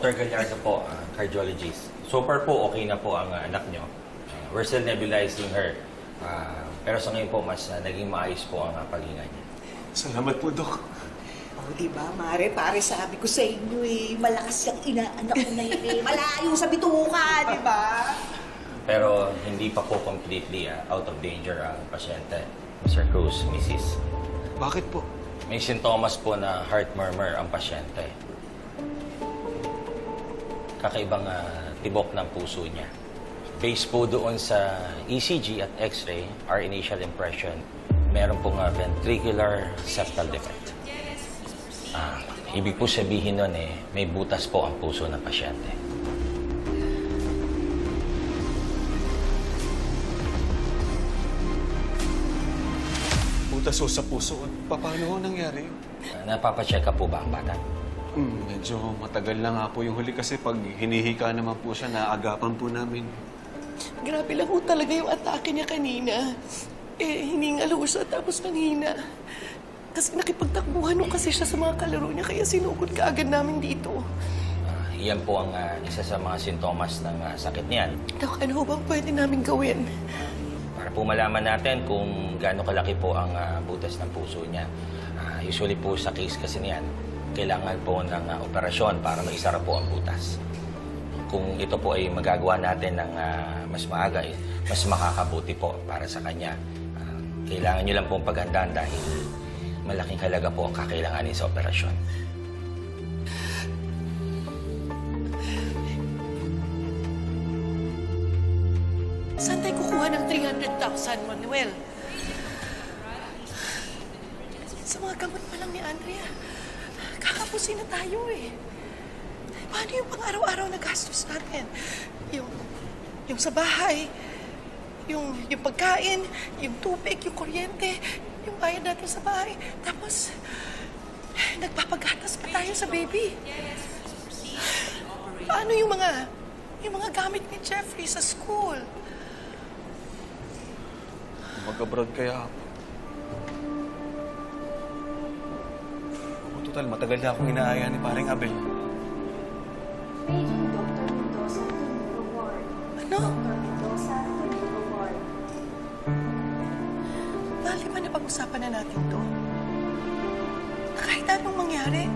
Dr. Gallardo po, cardiologist. So far po, okay na po ang anak nyo. We're still nebulizing her. Pero sa ngayon po, mas naging maayos po ang paghinga niya. Salamat po, Dok. Diba, Mare? Pare, sabi ko sa inyo malakas yung inaanak ko na yun Malayo sa bituka, diba? Pero hindi pa po completely out of danger ang pasyente. Mr. Cruz, Mrs. Bakit po? May sintomas po na heart murmur ang pasyente. Kakaibang tibok ng puso niya. Based po doon sa ECG at X-ray, our initial impression, meron pong ventricular septal defect. Ibig po sabihin nun may butas po ang puso ng pasyente. Butas ho sa puso. Paano ho nangyari? Napapacheck up po ba ang bata? Medyo matagal na nga po yung huli kasi pag hinihika naman po siya, naagapan po namin. Grabe lang po talaga yung atake niya kanina. Hiningal ho siya tapos nanghina. Kasi nakipagtakbuhan ho kasi siya sa mga kalaro niya kaya sinugod ka agad namin dito. Iyan po ang isa sa mga sintomas ng sakit niyan. Dok, ano ho bang pwede namin gawin? Para po malaman natin kung gaano kalaki po ang butas ng puso niya. Usually po sa case kasi niyan, kailangan po ng operasyon para maisara po ang butas. Kung ito po ay magagawa natin ng mas maaga, mas makakabuti po para sa kanya. Kailangan niyo lang pong paghandaan dahil malaking halaga po ang kakailanganin sa operasyon. Saan tayo kukuha ng 300,000, Manuel? Sa mga gamot pa lang ni Andrea. Kakapusin na tayo Paano yung pang-araw-araw na gastos natin? Yung sa bahay, yung pagkain, yung tubig, yung kuryente, yung bayad natin sa bahay. Tapos, nagpapagatas pa tayo sa baby. Paano yung mga gamit ni Jeffrey sa school? Mag-abroad kaya ako. Total, matagal na akong inaaya ni Paring Abel. Paging Dr. Mendoza to Neuro Ward. Ano? Dr. Mendoza to Neuro Ward. Mahal, di ba napag-usapan na natin to? Na kahit anong mangyari,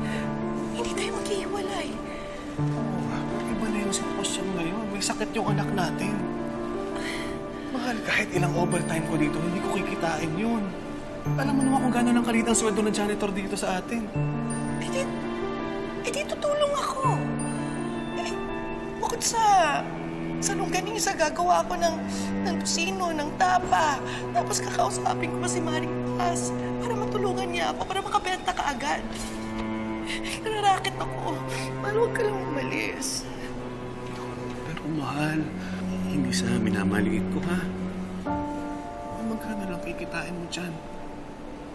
hindi tayo maghihiwalay. Iba na yung sitwasyon ngayon. May sakit yung anak natin. Mahal, kahit ilang overtime ko dito, hindi ko kikitain yun. Alam mo naman kung gano'n ang kalit ang sweldo ng janitor dito sa atin. Di tutulong ako. Bukod sa longganisa, gagawa ako ng tusino, ng tapa. Tapos kakausapin ko pa si Maring Paz para matulungan niya ako, para makabenta ka agad. Nararakit ako. Mahal, huwag ka lang umalis. Pero mahal, hindi sa minamaliit ko, ha? Magkano lang kikitain mo dyan?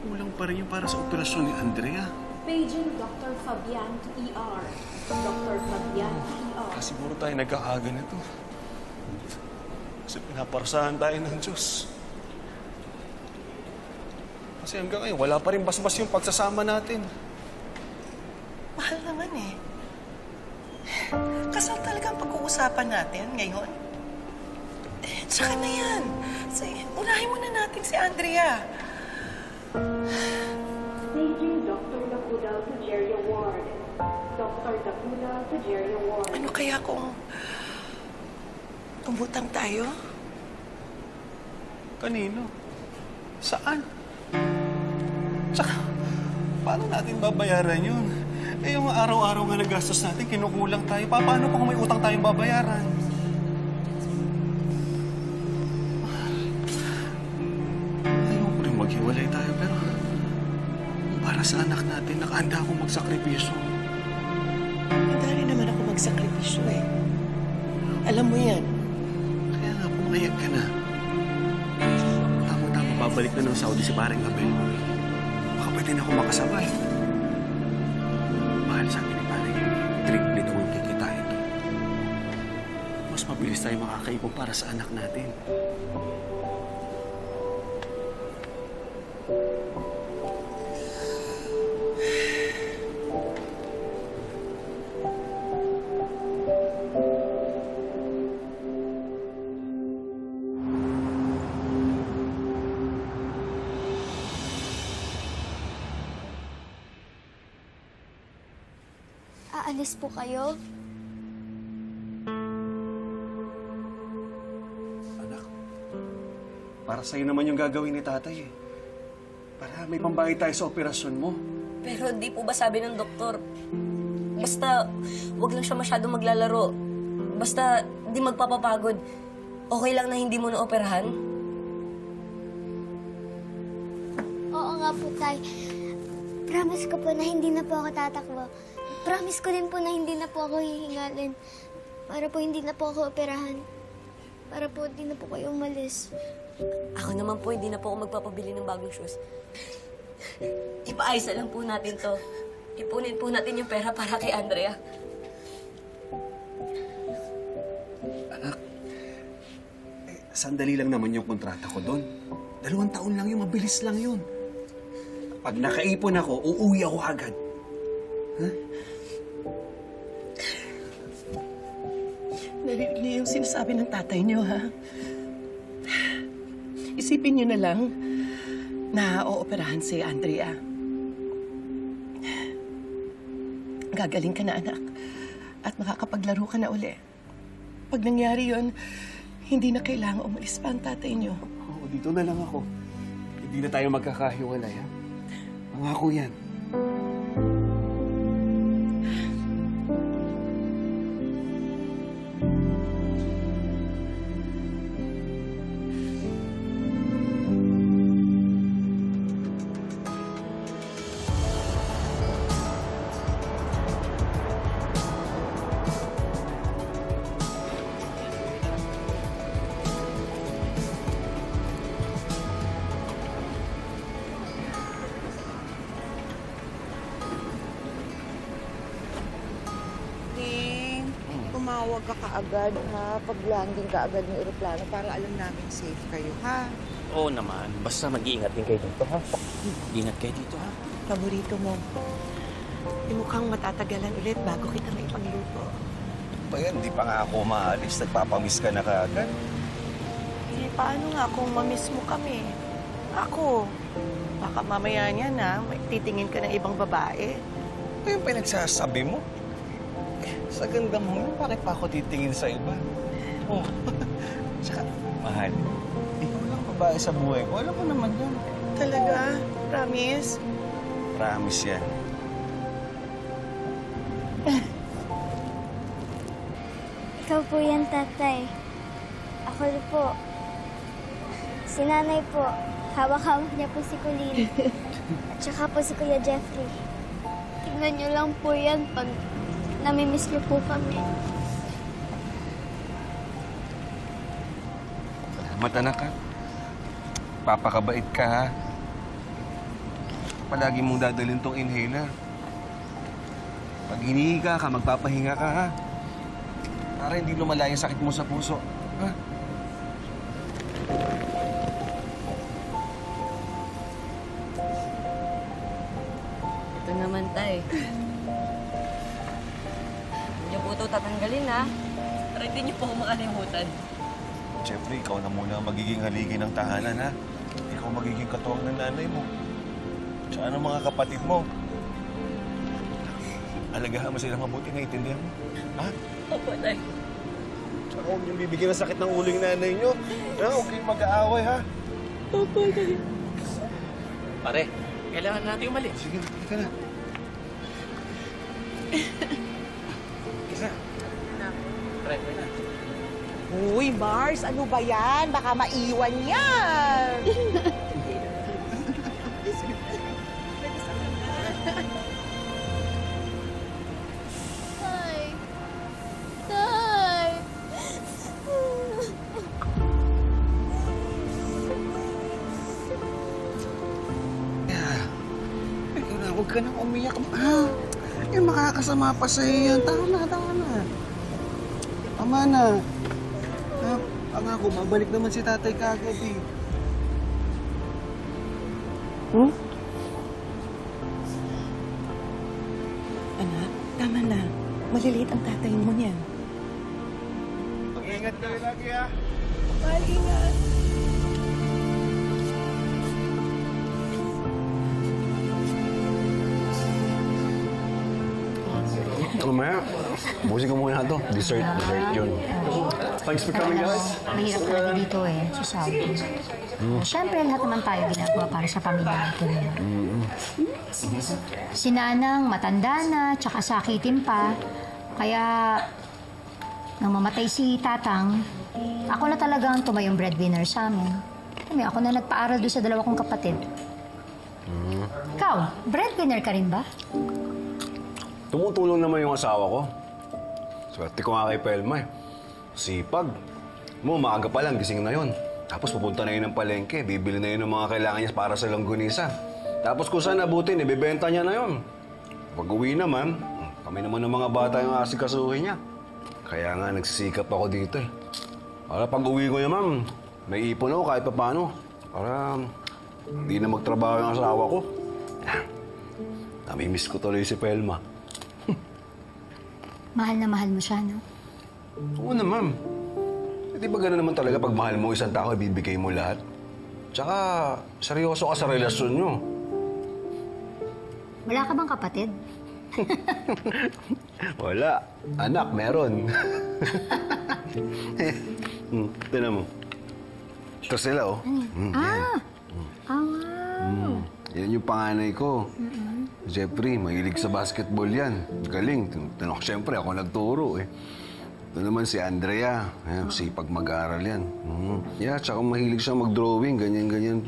Kulang pa rin yung para sa operasyon ni Andrea. Paging Dr. Fabian to ER. Dr. Fabian to ER. Siguro tayo nagkaaga na to. Kasi pinaparusahan tayo ng Diyos. Kasi hanggang ngayon, wala pa rin basbas yung pagsasama natin. Mahal naman Kasal talaga ang pag-uusapan natin ngayon. Saka na yan. Unahin muna natin si Andrea. Paging Dr. Dacuda to Jeria Ward. Dr. Dacuda to Jeria Ward. Ano kaya kung umutang tayo? Kanino? Saan? Tsaka, paano natin babayaran yun? Yung araw-araw nga nagastos natin, kinukulang tayo. Paano kung may utang tayong babayaran? Ayoko rin maghiwalay tayo, pero para sa anak natin, nakahanda akong magsakripisyo. Handa rin naman ako magsakripisyo Alam mo yan. Kaya nga, pumayag ka na. Tama-tama, babalik na ng Saudi si Paring Abel. Baka pwede na ako makasabay. Mahal, sabi ni Paring, triple daw ang kikitain to. Mas mabilis tayo makakaipon para sa anak natin. aalis po kayo? Anak, para sa'yo naman yung gagawin ni tatay eh. Para may pambayad tayo sa operasyon mo. Pero di po ba sabi ng doktor, basta wag lang siya masyadong maglalaro. Basta di magpapapagod. Okay lang na hindi mo na-operahan? Oo nga po, Tay. Promise ko po na hindi na po ako tatakbo. Promise ko din po na hindi na po ako hihingalin. Para po hindi na po ako operahan. Para po hindi na po kayo umalis. Ako naman po, hindi na po ako magpapabili ng bagong shoes. Ipaayos na lang po natin to. Ipunin po natin yung pera para kay Andrea. Anak, sandali lang naman yung kontrata ko doon. 2 taon lang yun, mabilis lang yun. Pag nakaipon ako, uuwi ako agad. Ha? Narinig niyo yung sinasabi ng tatay niyo, ha? Isipin niyo na lang na ooperahan si Andrea. Gagaling ka na, anak. At makakapaglaro ka na uli. Pag nangyari yon, hindi na kailangan umalis pa ang tatay niyo. Oo, dito na lang ako. Hindi na tayo magkakahiwalay, ha? Pangako yan. Tumawag ka kaagad, ha? Pag landing ka agad ng eroplano para alam namin safe kayo, ha? Oo naman. Basta mag-iingat din kayo dito, ha? Ingat kayo dito, ha? Paborito mo. Mukhang matatagalan ulit bago kita may pangluto. Pa yan, di pa nga ako maalis. Nagpapamiss ka na kaagad. Eh, paano nga kung mamiss mo kami? Ako. Baka mamaya niyan, ha? May titingin ka ng ibang babae. Ano yung pinagsasabi mo? Sa ganda mo yun, bakit pa ako titingin sa iba? Oh, tsaka, mahal. Ikaw lang babae sa buhay ko. Alam mo naman yan. Talaga? Promise? Promise yan. Ikaw po yan, tatay. Ako rin po. Si nanay po. Hawak-hawak niya po si Colleen. At saka po si Kuya Jeffrey. Tignan niyo lang po yan pag namimiss niyo po kami. Salamat, anak, ha? Papakabait ka, ha? Palagi mong dadalhin tong inhaler. Pag hinihiga ka, magpapahinga ka, ha? Para hindi lumala yung sakit mo sa puso, ha? Ito naman, tay. Hindi niyo po ito tatanggalin, ha? Para hindi niyo po ako makalimutan. Jeffrey, ikaw na muna ang magiging haligi ng tahanan, ha? Ikaw magiging katuwang ng nanay mo. Tsaka ng mga kapatid mo. Alagahan mo silang mabuti, naiintindihan mo? Ha? Opo, tay. Tsaka huwag niyong bibigyan ng sakit ng ulo yung nanay niyo. Ha? Huwag kayong mag-aaway, ha? Opo, tay. Pare, kailangan natin umalis. Sige, halika na. Isa. Pare, pare na. Uy, Mars, ano ba yan? Baka maiwan yan! Tay! Tay! Ikaw na, huwag ka nang umiyak. Ha? Yung makakasama pa sa'yo yan. Tama na, tama na. Tama na. Ha? Pangako, babalik naman si tatay kagabi. Anak, tama na. Maliliit ang tatay mo niyan. Mag-ingat kayo lagi, ha? Mahal, ingat. Mamaya, busin ko muna ito. Dessert yun. Thanks for coming, guys. Mahirap talaga dito eh, sa Saudi. Siyempre, lahat naman tayo ginagawa para sa pamilya natin. Si Nanang, matanda na, tsaka sakitin pa. Kaya, nang mamatay si Tatang, ako na talagang tumayong breadwinner sa amin. Ako na nagpaaral doon sa 2 kong kapatid. Ikaw, breadwinner ka rin ba? Tumutulong naman yung asawa ko. Swerte ko nga kay Pelma eh. Sipag. Maaga pa lang, gising na yon. Tapos pupunta na yun ng palengke, bibili na yun ng mga kailangan niya para sa langgunisa. Tapos kung saan nabutin, ibibenta niya na yun. Pag uwi naman, kami naman ng mga bata yung asikasuhin niya. Kaya nga, nagsisikap ako dito eh. Para pag uwi ko naman, may ipon ako kahit pa paano. Para hindi na magtrabaho yung asawa ko. Namimiss ko tuloy si Pelma. Mahal na mahal mo siya, no? Oo naman. Di ba gano'n naman talaga pag mahal mo isang tao, ibibigay mo lahat? Tsaka, seryoso ka sa relasyon nyo. Wala ka bang kapatid? Wala. Anak, meron. Tignan mo. Ito sila, oh. Wow. Yan yung panganay ko. Jeffrey, mahilig sa basketball yan. Galing. Siyempre, ako nagturo, eh. Ito naman si Andrea. Ayan, sipag mag-aaral yan. Yeah, tsaka mahilig siya mag-drawing. Ganyan.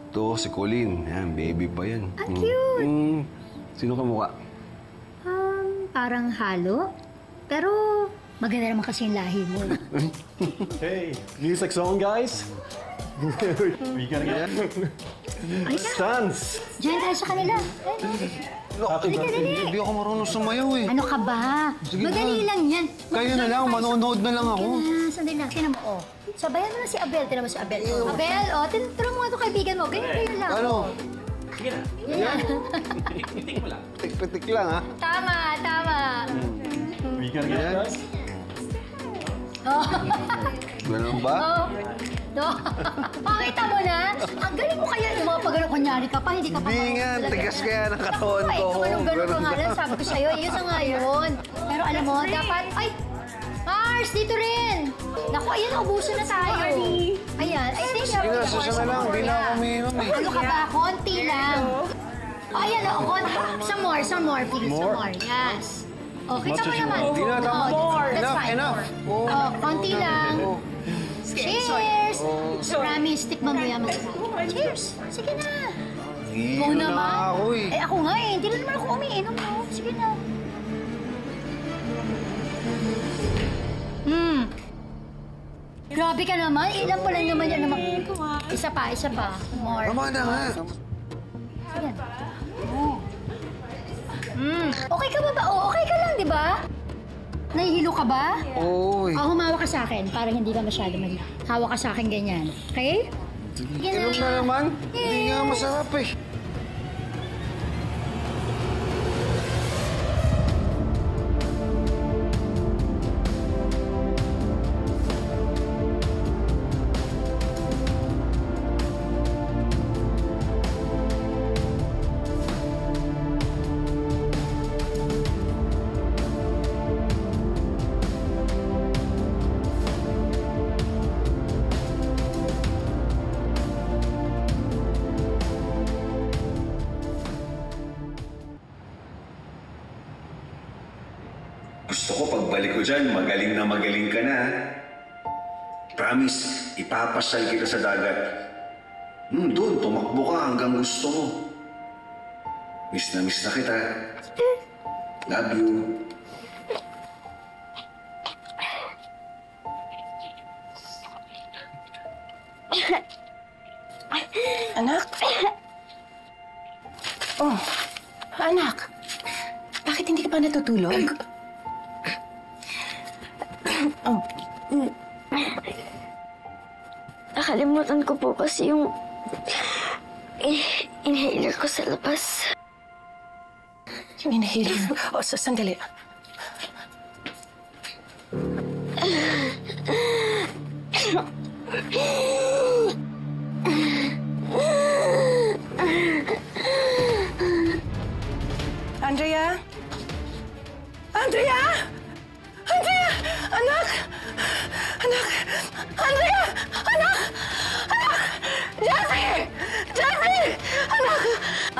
Ito, si Colleen. Ayan, baby pa yan. Cute! Sino ka mukha? Parang halo. Pero maganda naman kasi yung lahi mo. Hey, music song, guys. We gotta get Stance! Diyan tayo sa kanila. Hindi ako marunong sumayaw eh. Ano ka ba? Sige Madali na. lang yan. Kayo na lang, manonood na lang ako. Sandali lang, tinan mo, oh. Sabayan mo na si Abel. Tinan mo si Abel. Abel, oh, tinuturo mo nga itong kaibigan mo. Ganyan lang. Ano? Sige na. Yan. Pitik mo lang. Tik-pitik lang, ha? Tama. We gotta get guys. Oh. Ganun ba? Pakita mo na. Ang galing mo kaya yung mga pagano kunyari ka pa, hindi ka pa. Hindi nga, tigas kaya ng katawan ko. Kung ganun ka nga lang, sabi ko sa'yo, ayos na nga yun. Pero alam mo, dapat, ay, Mars, dito rin. Naku, ayan, ubuso na tayo. Ayan, I think Sige na, susa na lang. Hindi na ako umiinom eh. Ano ka ba? Konti lang. Ayan, konti. Some more, please. Some more, yes. Okay, kita mo naman. Hindi na, tama. That's fine. Enough. Konti lang. Cheers! Promise, tikman mo yan. Cheers! Sige na. Iinom na ako eh. Ako nga eh. Hindi na naman ako umiinom, no? Sige na. Grabe ka naman. Ilan pa lang naman yan naman. Isa pa. More. Tama na nga. Sige. Okay ka ba? Okay ka lang, di ba? Nahihilo ka ba? Oo eh. Humawak ka sa akin para hindi ka masyado hawak ka sa akin ganyan. Okay? Sige Inom na naman. Hindi nga masarap eh. Gusto ko pagbalik ko dyan, magaling ka na. Promise, ipapasal kita sa dagat. Doon, tumakbo ka hanggang gusto mo. Miss na kita. Love you. Anak? Oh, anak. Bakit hindi ka pa natutulog? Nakalimutan ko po kasi yung inhaler ko sa labas. Yung inhaler. O, sandali. Andrea?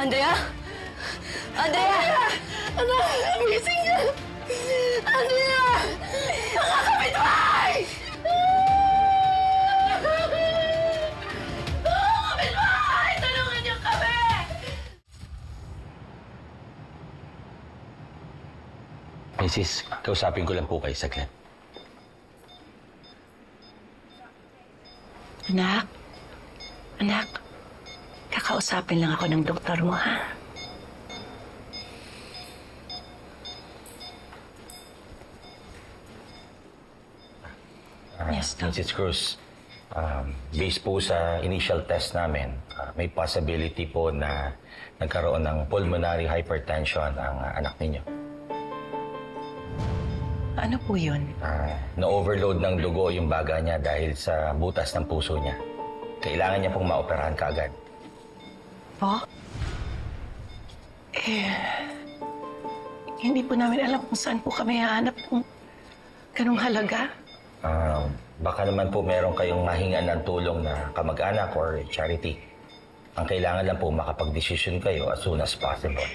Andrea? Andrea! Anak, gising ka! Andrea! Mga kapitbahay! Kapitbahay! Tulungan niyo kami! Mrs., kausapin ko lang po kayo saglit. Anak, kakausapin lang ako ng doktor mo, ha? Yes, Mrs. Cruz, based po sa initial test namin, may possibility po na nagkaroon ng pulmonary hypertension ang anak ninyo. Ano po yun? Na-overload ng dugo yung baga niya dahil sa butas ng puso niya. Kailangan niya pong maoperahan kaagad. Po? Hindi po namin alam kung saan po kami hahanap ng ganong halaga. Baka naman po meron kayong mahingan ng tulong na kamag-anak or charity. Ang kailangan lang po makapag-desisyon kayo as soon as possible.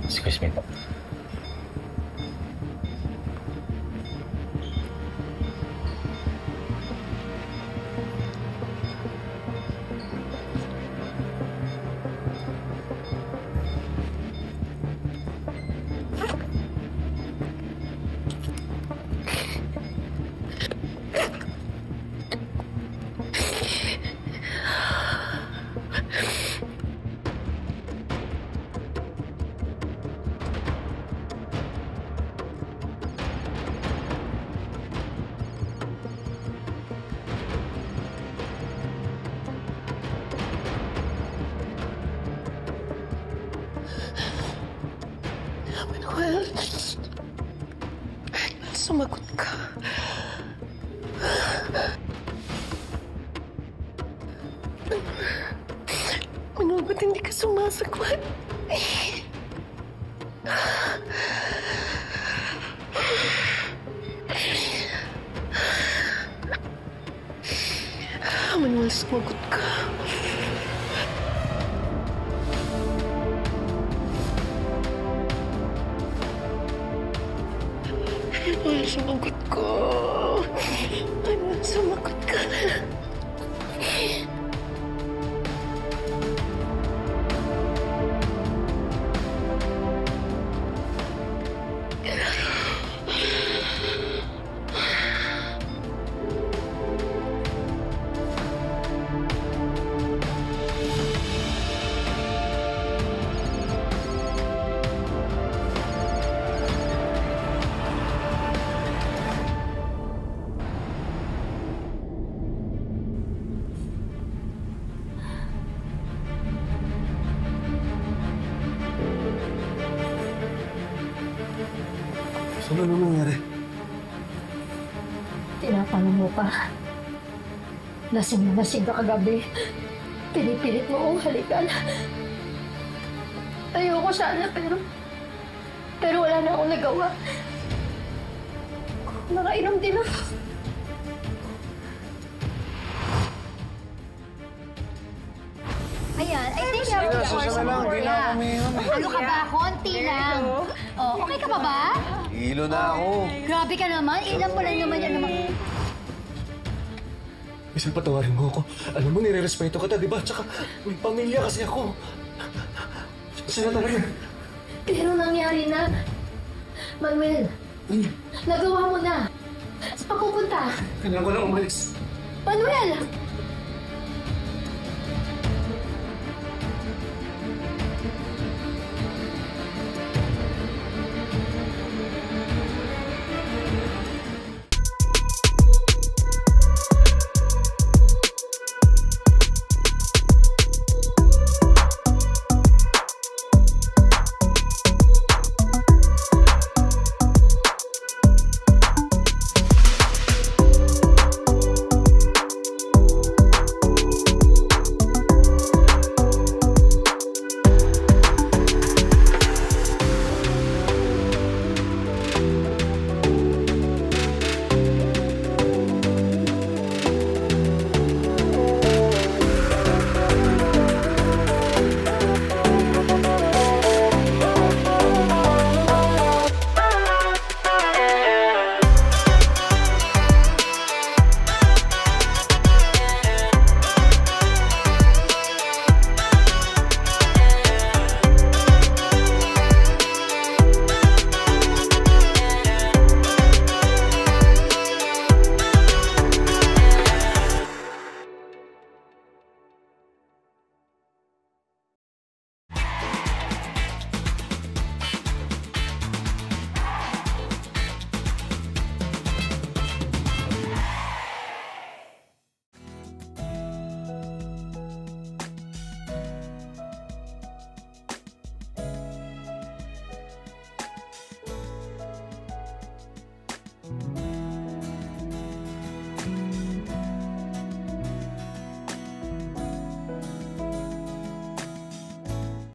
Excuse me po. Manuel, sumagot ka. Manuel, ba't hindi ka sumasagot? Manuel, sumagot ka. Manuel, sumagot ka. Manuel, sumagot ka. Ano nangyari? Tinatanong mo pa. Lasing na lasing ka kagabi. Pinipilit mo akong halikan. Ayoko sana pero wala na akong nagawa. Nakainom din ako. Ayan, I think you have to pour some more. Ano ka ba? Konti lang. Oh, okay ka pa ba? Hilo na ako. Grabe ka naman. Ilan mo lang naman yan naman. Isang patawarin mo ako. Alam mo, nire-respeto kita, di ba? Tsaka may pamilya kasi ako. Sana talaga. Pero nangyari na. Manuel, nagawa mo na. Saan ka pupunta? Kailangan ko lang umalis. Manuel!